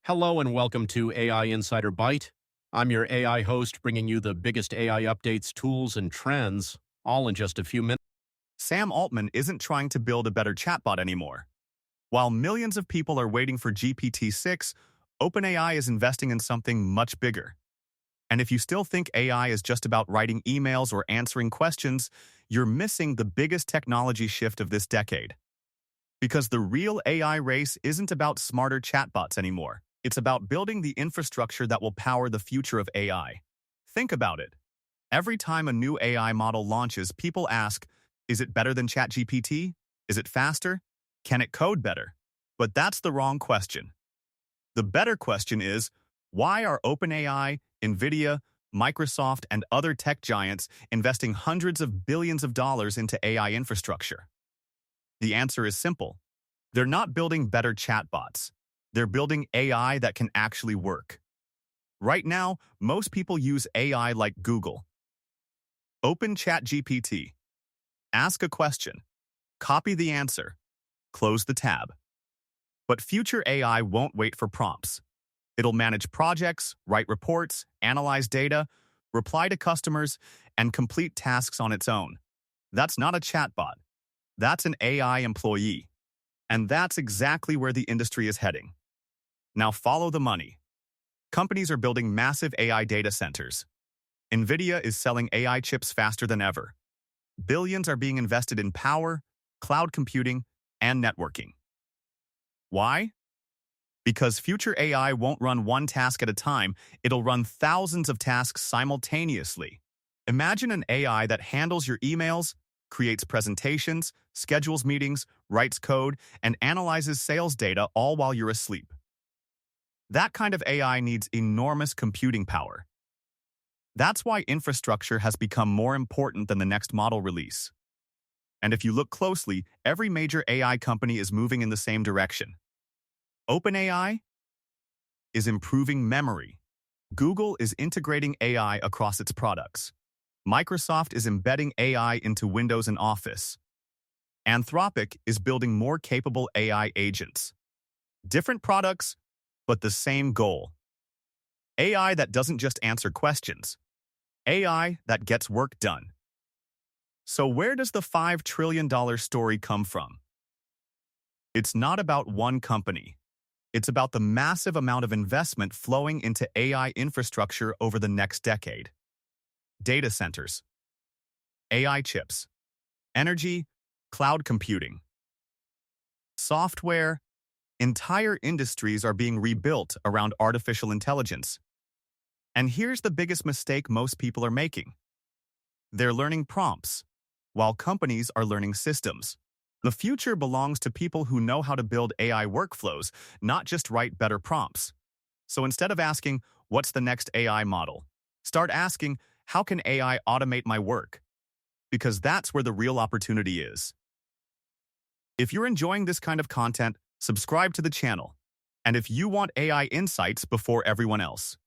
Hello and welcome to AI Insider Byte. I'm your AI host bringing you the biggest AI updates, tools, and trends, all in just a few minutes. Sam Altman isn't trying to build a better chatbot anymore. While millions of people are waiting for GPT-6, OpenAI is investing in something much bigger. And if you still think AI is just about writing emails or answering questions, you're missing the biggest technology shift of this decade. Because the real AI race isn't about smarter chatbots anymore. It's about building the infrastructure that will power the future of AI. Think about it. Every time a new AI model launches, people ask, is it better than ChatGPT? Is it faster? Can it code better? But that's the wrong question. The better question is, why are OpenAI, NVIDIA, Microsoft, and other tech giants investing hundreds of billions of dollars into AI infrastructure? The answer is simple. They're not building better chatbots. They're building AI that can actually work. Right now, most people use AI like Google. Open ChatGPT. Ask a question. Copy the answer. Close the tab. But future AI won't wait for prompts. It'll manage projects, write reports, analyze data, reply to customers, and complete tasks on its own. That's not a chatbot. That's an AI employee. And that's exactly where the industry is heading. Now follow the money. Companies are building massive AI data centers. NVIDIA is selling AI chips faster than ever. Billions are being invested in power, cloud computing, and networking. Why? Because future AI won't run one task at a time, it'll run thousands of tasks simultaneously. Imagine an AI that handles your emails, creates presentations, schedules meetings, writes code, and analyzes sales data all while you're asleep. That kind of AI needs enormous computing power. That's why infrastructure has become more important than the next model release. And if you look closely, every major AI company is moving in the same direction. OpenAI is improving memory. Google is integrating AI across its products. Microsoft is embedding AI into Windows and Office. Anthropic is building more capable AI agents. Different products, but the same goal. AI that doesn't just answer questions. AI that gets work done. So where does the $5 trillion story come from? It's not about one company. It's about the massive amount of investment flowing into AI infrastructure over the next decade. Data centers, AI chips, energy, cloud computing, software. Entire industries are being rebuilt around artificial intelligence. And here's the biggest mistake most people are making. They're learning prompts, while companies are learning systems. The future belongs to people who know how to build AI workflows, not just write better prompts. So instead of asking, what's the next AI model? Start asking, how can AI automate my work? Because that's where the real opportunity is. If you're enjoying this kind of content, subscribe to the channel. And if you want AI insights before everyone else,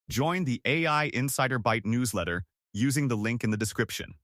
join the AI Insider Byte newsletter using the link in the description.